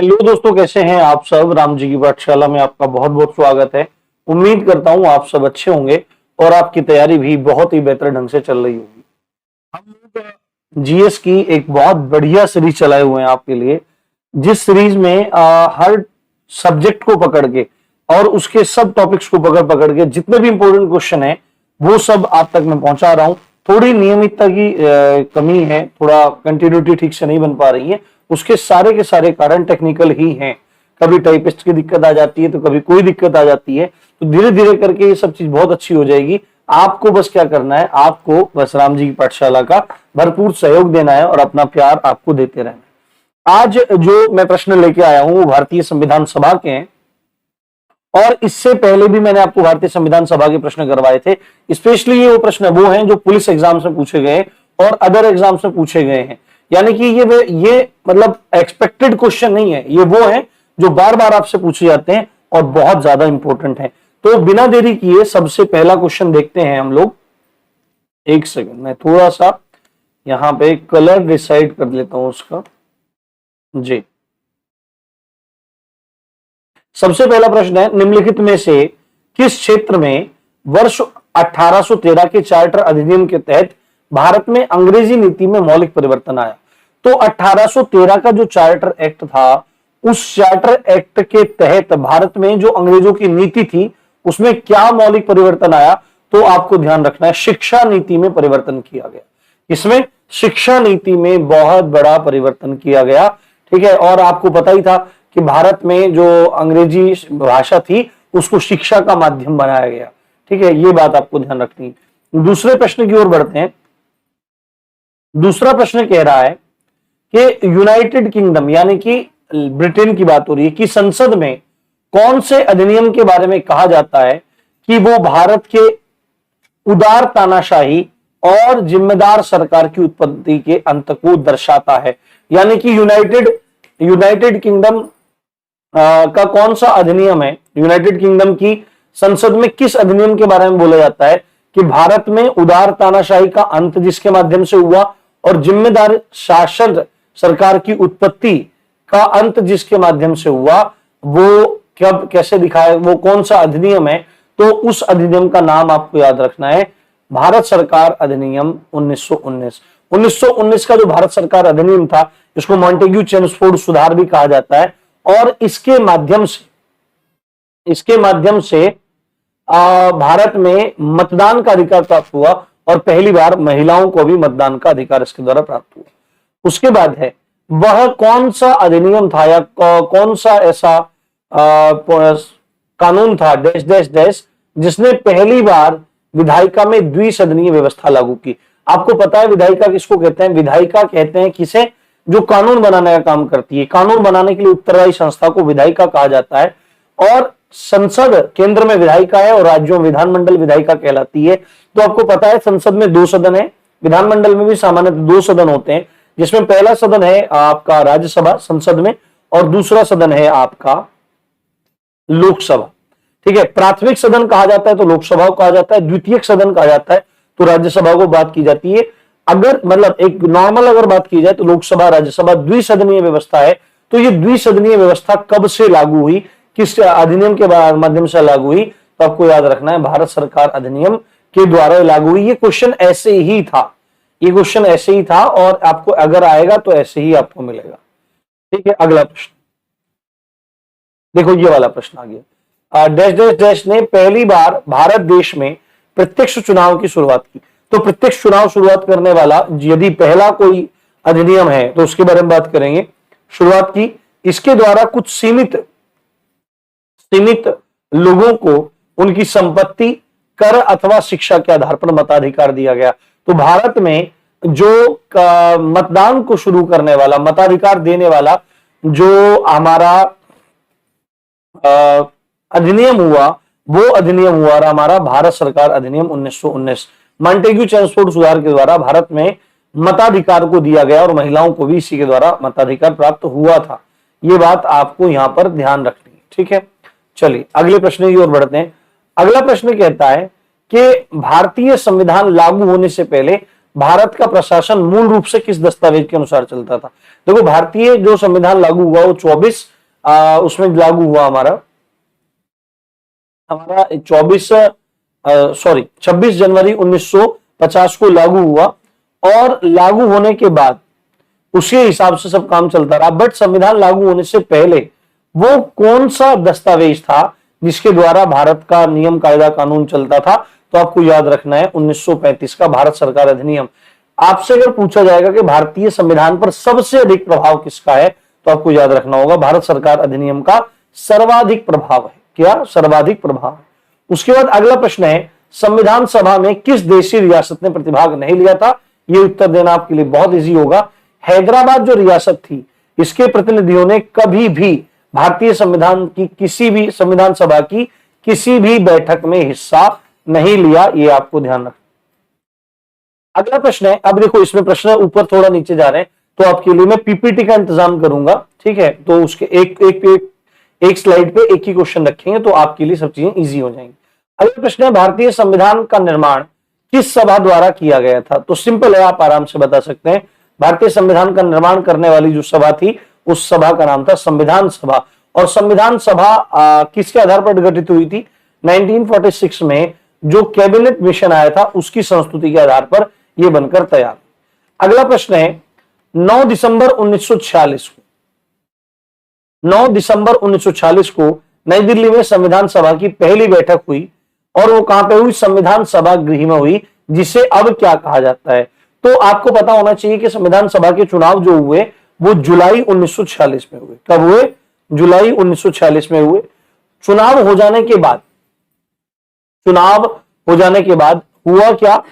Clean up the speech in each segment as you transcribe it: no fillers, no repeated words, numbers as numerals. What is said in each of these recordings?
Hello दोस्तों, कैसे हैं आप सब। राम जी की पाठशाला में आपका बहुत बहुत स्वागत है। उम्मीद करता हूं आप सब अच्छे होंगे और आपकी तैयारी भी बहुत ही बेहतर ढंग से चल रही होगी। हम लोग जीएस की एक बहुत बढ़िया सीरीज चलाए हुए हैं आपके लिए, जिस सीरीज में हर सब्जेक्ट को पकड़ के और उसके सब टॉपिक्स को पकड़ पकड़ के जितने भी इंपॉर्टेंट क्वेश्चन है वो सब आप तक मैं पहुंचा रहा हूं। थोड़ी नियमितता की कमी है, थोड़ा कंटिन्यूटी ठीक से नहीं बन पा रही है। उसके सारे के सारे कारण टेक्निकल ही हैं। कभी टाइपिस्ट की दिक्कत आ जाती है तो कभी कोई दिक्कत आ जाती है, तो धीरे धीरे करके ये सब चीज बहुत अच्छी हो जाएगी। आपको बस क्या करना है, आपको बस राम जी की पाठशाला का भरपूर सहयोग देना है और अपना प्यार आपको देते रहना है। आज जो मैं प्रश्न लेके आया हूं वो भारतीय संविधान सभा के हैं, और इससे पहले भी मैंने आपको भारतीय संविधान सभा के प्रश्न करवाए थे। स्पेशली ये वो प्रश्न वो हैं जो पुलिस एग्जाम से पूछे गए और अदर एग्जाम से पूछे गए हैं। यानी कि ये मतलब एक्सपेक्टेड क्वेश्चन नहीं है, ये वो है जो बार बार आपसे पूछे जाते हैं और बहुत ज्यादा इंपॉर्टेंट है। तो बिना देरी किए सबसे पहला क्वेश्चन देखते हैं हम लोग। एक सेकंड, मैं थोड़ा सा यहां पे कलर डिसाइड कर लेता हूं उसका। जी, सबसे पहला प्रश्न है, निम्नलिखित में से किस क्षेत्र में वर्ष 1813 के चार्टर अधिनियम के तहत भारत में अंग्रेजी नीति में मौलिक परिवर्तन आया। तो 1813 का जो चार्टर एक्ट था, उस चार्टर एक्ट के तहत भारत में जो अंग्रेजों की नीति थी उसमें क्या मौलिक परिवर्तन आया। तो आपको ध्यान रखना है, शिक्षा नीति में परिवर्तन किया गया। इसमें शिक्षा नीति में बहुत बड़ा परिवर्तन किया गया। ठीक है, और आपको पता ही था कि भारत में जो अंग्रेजी भाषा थी उसको शिक्षा का माध्यम बनाया गया। ठीक है, ये बात आपको ध्यान रखनी है। दूसरे प्रश्न की ओर बढ़ते हैं। दूसरा प्रश्न कह रहा है कि यूनाइटेड किंगडम यानी कि ब्रिटेन की बात हो रही है कि संसद में कौन से अधिनियम के बारे में कहा जाता है कि वो भारत के उदार तानाशाही और जिम्मेदार सरकार की उत्पत्ति के अंत को दर्शाता है। यानी कि यूनाइटेड किंगडम का कौन सा अधिनियम है, यूनाइटेड किंगडम की संसद में किस अधिनियम के बारे में बोला जाता है कि भारत में उदार तानाशाही का अंत जिसके माध्यम से हुआ और जिम्मेदार शासन सरकार की उत्पत्ति का अंत जिसके माध्यम से हुआ, वो कब कैसे दिखाया, वो कौन सा अधिनियम है। तो उस अधिनियम का नाम आपको याद रखना है, भारत सरकार अधिनियम 1919। 1919 का जो भारत सरकार अधिनियम था, इसको मॉन्टेग्यू चेम्सफोर्ड सुधार भी कहा जाता है, और इसके माध्यम से भारत में मतदान का अधिकार प्राप्त हुआ और पहली बार महिलाओं को भी मतदान का अधिकार इसके द्वारा प्राप्त हुआ। उसके बाद है, वह कौन सा अधिनियम था या कौन सा ऐसा कानून था डैश डैश डैश जिसने पहली बार विधायिका में द्विसदनीय व्यवस्था लागू की। आपको पता है विधायिका किसको कहते हैं? विधायिका कहते हैं किसे, जो कानून बनाने का काम करती है। कानून बनाने के लिए उत्तरदायी संस्था को विधायिका कहा जाता है, और संसद केंद्र में विधायिका है और राज्यों में विधानमंडल विधायिका कहलाती है। तो आपको पता है संसद में 2 सदन है, विधानमंडल में भी सामान्यतः 2 सदन होते हैं, जिसमें पहला सदन है आपका राज्यसभा संसद में और दूसरा सदन है आपका लोकसभा। ठीक है, प्राथमिक सदन कहा जाता है तो लोकसभा को कहा जाता है, द्वितीयक सदन कहा जाता है तो राज्यसभा को बात की जाती है। अगर मतलब एक नॉर्मल अगर बात की जाए तो लोकसभा राज्यसभा द्विसदनीय व्यवस्था है। तो ये द्विसदनीय व्यवस्था कब से लागू हुई, किस अधिनियम के माध्यम से लागू हुई, तो आपको याद रखना है भारत सरकार अधिनियम के द्वारा लागू हुई। ये क्वेश्चन ऐसे ही था, ये क्वेश्चन ऐसे ही था, और आपको अगर आएगा तो ऐसे ही आपको मिलेगा। ठीक है, अगला प्रश्न देखो, ये वाला प्रश्न आ गया। डैश डैश डैश ने पहली बार भारत देश में प्रत्यक्ष चुनाव की शुरुआत की। तो प्रत्यक्ष चुनाव शुरुआत करने वाला यदि पहला कोई अधिनियम है तो उसके बारे में बात करेंगे। शुरुआत की, इसके द्वारा कुछ सीमित लोगों को उनकी संपत्ति, कर अथवा शिक्षा के आधार पर मताधिकार दिया गया। तो भारत में जो मतदान को शुरू करने वाला, मताधिकार देने वाला जो हमारा अधिनियम हुआ, वो अधिनियम हुआ हमारा भारत सरकार अधिनियम 1919। मॉन्टेग्यू चेम्सफोर्ड सुधार के द्वारा भारत में मताधिकार को दिया गया और महिलाओं को भी इसी के द्वारा मताधिकार प्राप्त हुआ था। ये बात आपको यहां पर ध्यान रखनी है। ठीक है, चलिए अगले प्रश्न की ओर बढ़ते हैं। अगला प्रश्न कहता है कि भारतीय संविधान लागू होने से पहले भारत का प्रशासन मूल रूप से किस दस्तावेज के अनुसार चलता था? देखो, भारतीय जो संविधान लागू हुआ वो 24 उसमें लागू हुआ हमारा 26 जनवरी 1950 को लागू हुआ, और लागू होने के बाद उसी हिसाब से सब काम चलता रहा। बट संविधान लागू होने से पहले वो कौन सा दस्तावेज था जिसके द्वारा भारत का नियम कायदा कानून चलता था? तो आपको याद रखना है 1935 का भारत सरकार अधिनियम। आपसे अगर पूछा जाएगा कि भारतीय संविधान पर सबसे अधिक प्रभाव किसका है, तो आपको याद रखना होगा भारत सरकार अधिनियम का सर्वाधिक प्रभाव है। क्या? सर्वाधिक प्रभाव है। उसके बाद अगला प्रश्न है, संविधान सभा में किस देशी रियासत ने प्रतिभाग नहीं लिया था? ये उत्तर देना आपके लिए बहुत इजी होगा। हैदराबाद जो रियासत थी, इसके प्रतिनिधियों ने कभी भी भारतीय संविधान की किसी भी संविधान सभा की किसी भी बैठक में हिस्सा नहीं लिया। ये आपको ध्यान रखना। अगला प्रश्न है, अब देखो इसमें प्रश्न ऊपर थोड़ा नीचे जा रहे हैं, तो आपके लिए मैं पीपीटी का इंतजाम करूंगा, ठीक है? तो उसके एक स्लाइड पे एक ही क्वेश्चन रखेंगे, तो आपके लिए सब चीजें इजी हो जाएंगी। अगला प्रश्न है, भारतीय संविधान का निर्माण किस सभा द्वारा किया गया था? तो सिंपल है, आप आराम से बता सकते हैं। भारतीय संविधान का निर्माण करने वाली जो सभा थी, उस सभा का नाम था संविधान सभा। और संविधान सभा किसके आधार पर गठित हुई थी? 1946 में जो कैबिनेट मिशन आया था, उसकी संस्तुति के आधार पर यह बनकर तैयार। अगला प्रश्न है, 9 दिसंबर 1946 को नई दिल्ली में संविधान सभा की पहली बैठक हुई, और वो कहां पे हुई? संविधान सभा गृह में हुई, जिसे अब क्या कहा जाता है? तो आपको पता होना चाहिए कि संविधान सभा के चुनाव जो हुए वो जुलाई 1946 में हुए। कब हुए? जुलाई 1946 में हुए। चुनाव हो जाने के बाद हुआ क्या?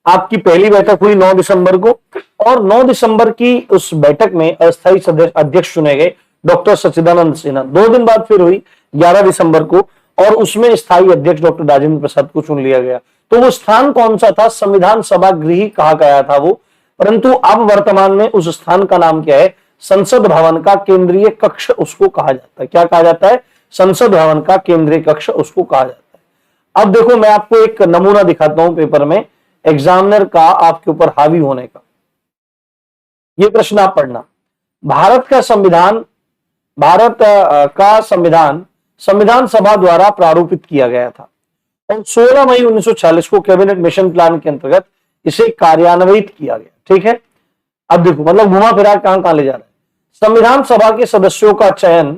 आपकी पहली बैठक हुई 9 दिसंबर को, और 9 दिसंबर की उस बैठक में अस्थायी अध्यक्ष चुने गए डॉक्टर सच्चिदानंद सिन्हा। 2 दिन बाद फिर हुई 11 दिसंबर को, और उसमें स्थायी अध्यक्ष डॉक्टर राजेंद्र प्रसाद को चुन लिया गया। तो वो स्थान कौन सा था? संविधान सभा गृह कहा गया था वो, परंतु अब वर्तमान में उस स्थान का नाम क्या है? संसद भवन का केंद्रीय कक्ष उसको कहा जाता है। क्या कहा जाता है? संसद भवन का केंद्रीय कक्ष उसको कहा जाता है। अब देखो, मैं आपको एक नमूना दिखाता हूं पेपर में, एग्जामिनर का आपके ऊपर हावी होने का। ये प्रश्न आप पढ़ना। भारत का संविधान संविधान सभा द्वारा प्रारूपित किया गया था, और 16 मई 1946 को कैबिनेट मिशन प्लान के अंतर्गत इसे कार्यान्वित किया गया। ठीक है, अब देखो, मतलब घुमा फिरा कहां ले जा रहा है। संविधान सभा के सदस्यों का चयन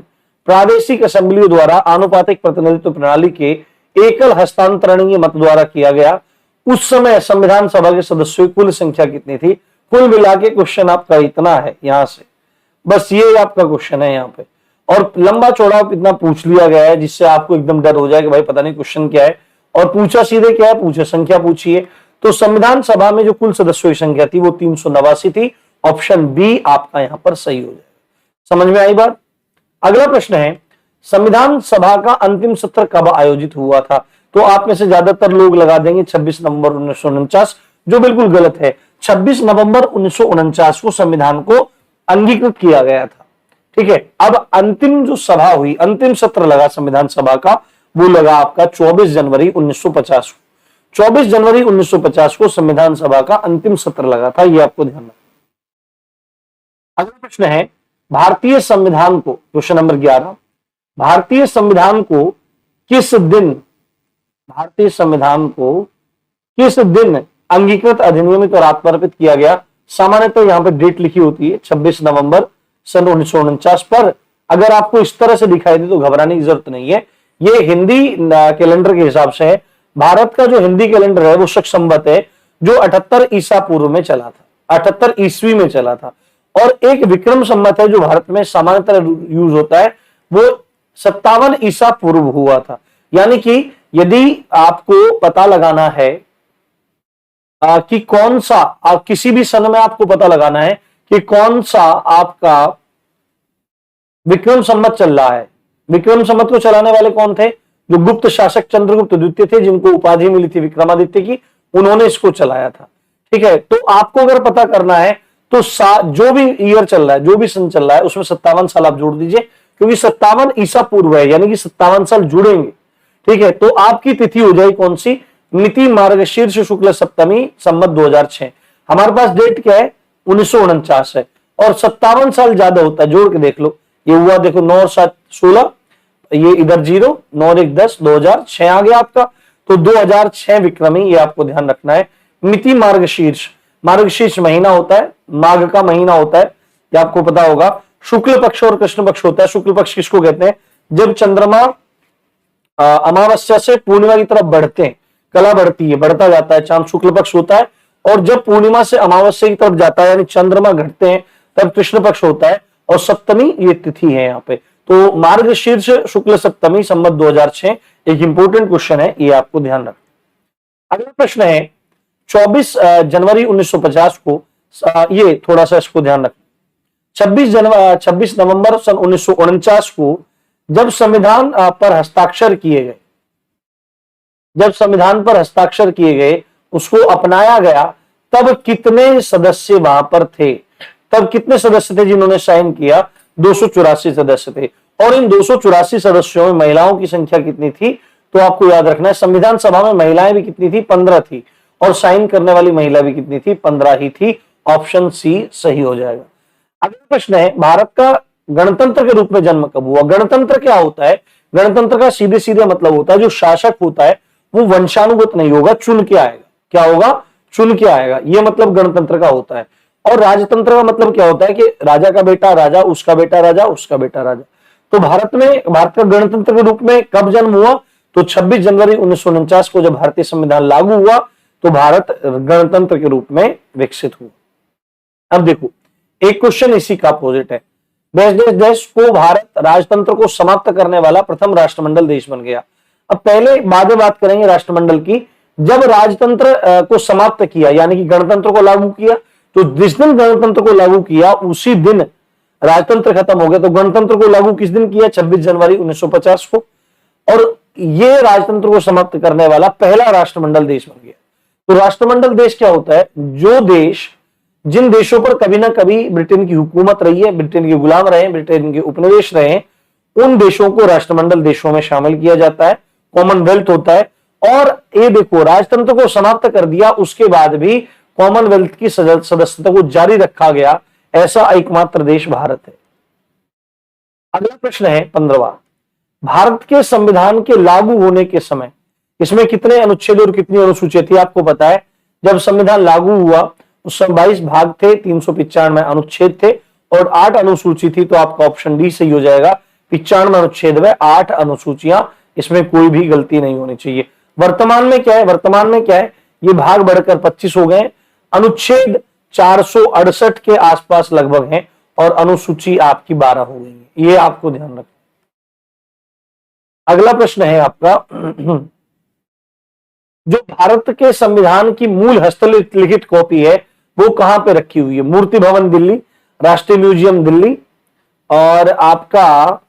प्रादेशिक असेंबलियों द्वारा आनुपातिक प्रतिनिधित्व प्रणाली के एकल हस्तांतरणीय मत द्वारा किया गया। उस समय संविधान सभा के सदस्यों की कुल संख्या कितनी थी? कुल मिला के क्वेश्चन आपका इतना है, यहां से बस ये आपका क्वेश्चन है यहाँ पे, और लंबा चौड़ा इतना पूछ लिया गया है जिससे आपको एकदम डर हो जाए कि भाई पता नहीं क्वेश्चन क्या है, और पूछा सीधे क्या है, पूछे संख्या पूछिए। तो संविधान सभा में जो कुल सदस्यों की संख्या थी वो 389 थी। ऑप्शन बी आपका यहां पर सही हो जाएगा। समझ में आई बात? अगला प्रश्न है, संविधान सभा का अंतिम सत्र कब आयोजित हुआ था? तो आप में से ज्यादातर लोग लगा देंगे 26 नवंबर 1949, जो बिल्कुल गलत है। 26 नवंबर 1949 को संविधान को अंगीकृत किया गया था। ठीक है, अब अंतिम जो सभा हुई, अंतिम सत्र लगा संविधान सभा का, वो लगा आपका 24 जनवरी 1950 को। 24 जनवरी 1950 को संविधान सभा का अंतिम सत्र लगा था, ये आपको ध्यान रखना। अगला प्रश्न है, भारतीय संविधान को, क्वेश्चन नंबर 11, भारतीय संविधान को किस दिन अंगीकृत, अधिनियमित और आत्मर्पित किया गया? सामान्यतः यहां पर डेट लिखी होती है 26 नवंबर सन 1949 पर। अगर आपको इस तरह से दिखाई दे तो घबराने की जरूरत नहीं है, ये हिंदी कैलेंडर के हिसाब से है। भारत का जो हिंदी कैलेंडर है वो शक संवत है, जो 78 ईसा पूर्व में चला था, 78 ईस्वी में चला था। और एक विक्रम संवत है जो भारत में सामान्यतः यूज होता है, वो 57 ईसा पूर्व हुआ था। यानी कि यदि आपको पता लगाना है कि कौन सा, आप किसी भी सन में आपको पता लगाना है कि कौन सा आपका विक्रम संवत चल रहा है। विक्रम संवत को चलाने वाले कौन थे? जो गुप्त शासक चंद्रगुप्त द्वितीय थे, जिनको उपाधि मिली थी विक्रमादित्य की, उन्होंने इसको चलाया था। ठीक है, तो आपको अगर पता करना है तो जो भी ईयर चल रहा है, जो भी सन चल रहा है, उसमें 57 साल आप जोड़ दीजिए, क्योंकि 57 ईसा पूर्व है, यानी कि 57 साल जुड़ेंगे। ठीक है, तो आपकी तिथि हो जाएगी कौन सी? मिति मार्गशीर्ष शुक्ल सप्तमी संवत 2006। हमारे पास डेट क्या है, 1949 है, और 57 साल ज्यादा होता है, जोड़ के देख लो। ये हुआ देखो 9 और 7 16, ये इधर 0, 9 और 1 10, 2006 आ गया आपका। तो 2006 विक्रमी, ये आपको ध्यान रखना है। मिति मार्गशीर्ष, मार्गशीर्ष महीना होता है, माघ का महीना होता है, ये आपको पता होगा। शुक्ल पक्ष और कृष्ण पक्ष होता है। शुक्ल पक्ष किसको कहते हैं, जब चंद्रमा अमावस्या से पूर्णिमा की तरफ बढ़ते हैं, कला बढ़ती है, बढ़ता जाता है, चांद शुक्ल पक्ष होता है। और जब पूर्णिमा से अमावस्या की तरफ जाता है, यानी चंद्रमा घटते हैं, तब कृष्ण पक्ष होता है। और सप्तमी ये तिथि है यहाँ पे। तो मार्गशीर्ष शुक्ल सप्तमी संवत 2006 एक इंपॉर्टेंट क्वेश्चन है, ये आपको ध्यान रखना। अगला प्रश्न है 24 जनवरी 1950 को, ये थोड़ा सा इसको ध्यान रखना। 26 नवंबर सन 1949 को जब संविधान पर हस्ताक्षर किए गए, जब संविधान पर हस्ताक्षर किए गए, उसको अपनाया गया, तब कितने सदस्य वहां पर थे? तब कितने सदस्य थे जिन्होंने साइन किया? 284 सदस्य थे। और इन 284 सदस्यों में महिलाओं की संख्या कितनी थी? तो आपको याद रखना है, संविधान सभा में महिलाएं भी कितनी थी? 15 थी। और साइन करने वाली महिला भी कितनी थी? 15 ही थी। ऑप्शन सी सही हो जाएगा। अगला प्रश्न है, भारत का गणतंत्र के रूप में जन्म कब हुआ? गणतंत्र क्या होता है? गणतंत्र का सीधे सीधे मतलब होता है, जो शासक होता है वो वंशानुगत नहीं होगा, चुन के आएगा। क्या होगा? चुन के आएगा। ये मतलब गणतंत्र का होता है। और राजतंत्र का मतलब क्या होता है कि राजा का बेटा राजा, उसका बेटा राजा, उसका बेटा राजा। तो भारत का गणतंत्र के रूप में कब जन्म हुआ? तो 26 जनवरी 1949 को जब भारतीय संविधान लागू हुआ, तो भारत गणतंत्र के रूप में विकसित हुआ। अब देखो, एक क्वेश्चन इसी का अपोजिट है। देश को भारत राजतंत्र को समाप्त करने वाला प्रथम राष्ट्रमंडल देश बन गया। अब पहले बाद में बात करेंगे राष्ट्रमंडल की। जब राजतंत्र को समाप्त किया, यानी कि गणतंत्र को लागू किया, तो जिस दिन गणतंत्र को लागू किया उसी दिन राजतंत्र खत्म हो गया। तो गणतंत्र को लागू किस दिन किया? 26 जनवरी 1950 को। और ये राजतंत्र को समाप्त करने वाला पहला राष्ट्रमंडल देश बन गया। तो राष्ट्रमंडल देश क्या होता है? जो देश, जिन देशों पर कभी ना कभी ब्रिटेन की हुकूमत रही है, ब्रिटेन के गुलाम रहे, ब्रिटेन के उपनिवेश रहे, उन देशों को राष्ट्रमंडल देशों में शामिल किया जाता है। कॉमनवेल्थ होता है। और ये देखो, राजतंत्र को समाप्त कर दिया, उसके बाद भी कॉमनवेल्थ की सदस्यता को जारी रखा गया, ऐसा एकमात्र देश भारत है। अगला प्रश्न है 15वां। भारत के संविधान के लागू होने के समय इसमें कितने अनुच्छेद और कितनी अनुसूचियां थी? आपको पता है, जब संविधान लागू हुआ उस समय 22 भाग थे, 395 अनुच्छेद थे और 8 अनुसूची थी। तो आपका ऑप्शन डी सही हो जाएगा। 95 अनुच्छेद व 8 अनुसूचियां, इसमें कोई भी गलती नहीं होनी चाहिए। वर्तमान में क्या है? वर्तमान में क्या है? ये भाग बढ़कर 25 हो गए। अनुच्छेद 468 के आसपास लगभग हैं और अनुसूची आपकी 12 हो गई है। ये आपको ध्यान रखना। अगला प्रश्न है आपका, जो भारत के संविधान की मूल हस्तलिखित कॉपी है वो कहां पे रखी हुई है? मूर्ति भवन दिल्ली, राष्ट्रीय म्यूजियम दिल्ली, और आपका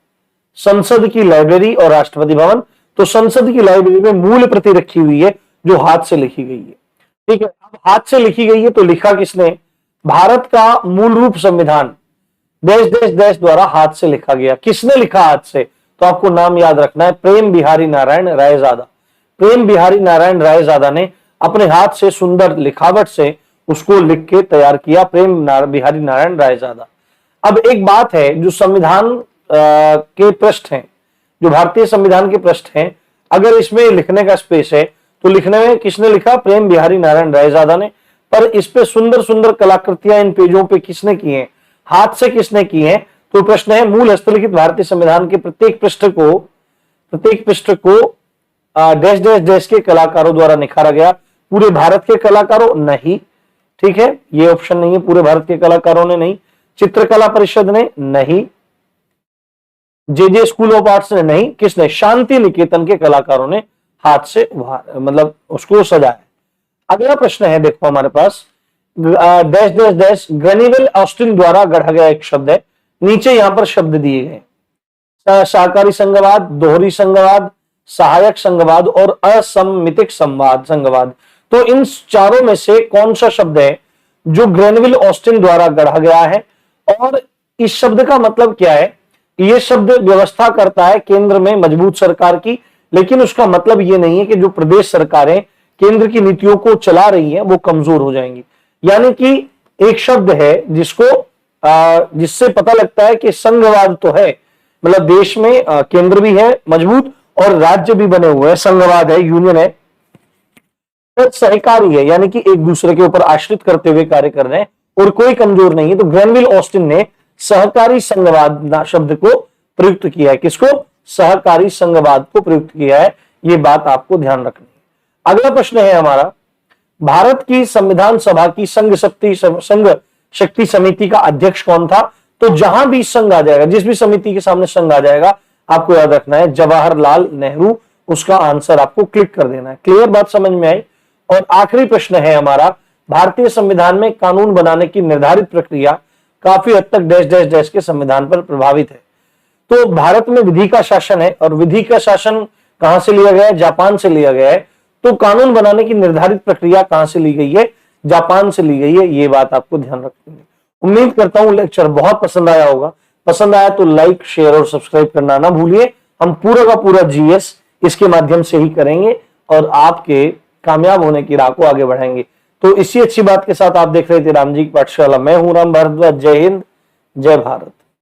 संसद की लाइब्रेरी और राष्ट्रपति भवन। तो संसद की लाइब्रेरी में मूल प्रति रखी हुई है, जो हाथ से लिखी गई है। ठीक है, अब हाथ से लिखी गई है तो लिखा किसने? भारत का मूल रूप संविधान देश देश देश द्वारा हाथ से लिखा गया। किसने लिखा हाथ से? तो आपको नाम याद रखना है, प्रेम बिहारी नारायण रायजादा। प्रेम बिहारी नारायण रायजादा ने अपने हाथ से सुंदर लिखावट से उसको लिख के तैयार किया, प्रेम बिहारी नारायण रायजादा। अब एक बात है, जो संविधान के पृष्ठ हैं, जो भारतीय संविधान के पृष्ठ हैं, अगर इसमें लिखने का स्पेस है तो लिखने में किसने लिखा? प्रेम बिहारी नारायण रायजादा ने। पर इस पे सुंदर सुंदर कलाकृतियां इन पेजों पे किसने की हैं? हाथ से किसने की हैं? तो प्रश्न है, मूल हस्तलिखित भारतीय संविधान के प्रत्येक पृष्ठ को देश देश देश के कलाकारों द्वारा निखारा गया। पूरे भारत के कलाकारों? नहीं। ठीक है, ये ऑप्शन नहीं है, पूरे भारत के कलाकारों ने नहीं। चित्रकला परिषद ने? नहीं। जे स्कूल ऑफ आर्ट्स ने? नहीं। किसने? शांति निकेतन के कलाकारों ने हाथ से मतलब उसको सजाया। अगला प्रश्न है, देखो हमारे पास डैश डैश डैश ग्रेनिवेल ऑस्टिन द्वारा गढ़ा गया एक शब्द है। नीचे यहां पर शब्द दिए गए, सहकारी संघवाद, दोहरी संघवाद, सहायक संघवाद और असम्मितिक संघवाद। तो इन चारों में से कौन सा शब्द है जो ग्रेनिवेल ऑस्टिन द्वारा गढ़ा गया है? और इस शब्द का मतलब क्या है? यह शब्द व्यवस्था करता है केंद्र में मजबूत सरकार की, लेकिन उसका मतलब यह नहीं है कि जो प्रदेश सरकारें केंद्र की नीतियों को चला रही हैं वो कमजोर हो जाएंगी। यानी कि एक शब्द है जिससे पता लगता है कि संघवाद तो है, मतलब देश में केंद्र भी है मजबूत और राज्य भी बने हुए हैं, संघवाद है, यूनियन है, पर सहकारी है, यानी कि एक दूसरे के ऊपर आश्रित करते हुए कार्य कर रहे हैं और कोई कमजोर नहीं है। तो ग्रेनविल ऑस्टिन ने सहकारी संघवाद शब्द को प्रयुक्त किया है। किसको? सहकारी संघवाद को प्रयुक्त किया है। ये बात आपको ध्यान रखनी है। अगला प्रश्न है हमारा, भारत की संविधान सभा की संघ शक्ति समिति का अध्यक्ष कौन था? तो जहां भी संघ आ जाएगा, जिस भी समिति के सामने संघ आ जाएगा, आपको याद रखना है जवाहरलाल नेहरू, उसका आंसर आपको क्लिक कर देना है। क्लियर बात समझ में आई? और आखिरी प्रश्न है हमारा, भारतीय संविधान में कानून बनाने की निर्धारित प्रक्रिया काफी हद तक डैश डैश डैश के संविधान पर प्रभावित है। तो भारत में विधि का शासन है और विधि का शासन कहां से लिया गया है? जापान से लिया गया है। तो कानून बनाने की निर्धारित प्रक्रिया कहां से ली गई है? जापान से ली गई है। ये बात आपको ध्यान रखनी है। उम्मीद करता हूं लेक्चर बहुत पसंद आया होगा। पसंद आया तो लाइक, शेयर और सब्सक्राइब करना ना भूलिए। हम पूरा का पूरा जीएस इसके माध्यम से ही करेंगे और आपके कामयाब होने की राह को आगे बढ़ाएंगे। तो इसी अच्छी बात के साथ आप देख रहे थे राम जी की पाठशाला। मैं हूं राम भारद्वाज। जय हिंद, जय भारत।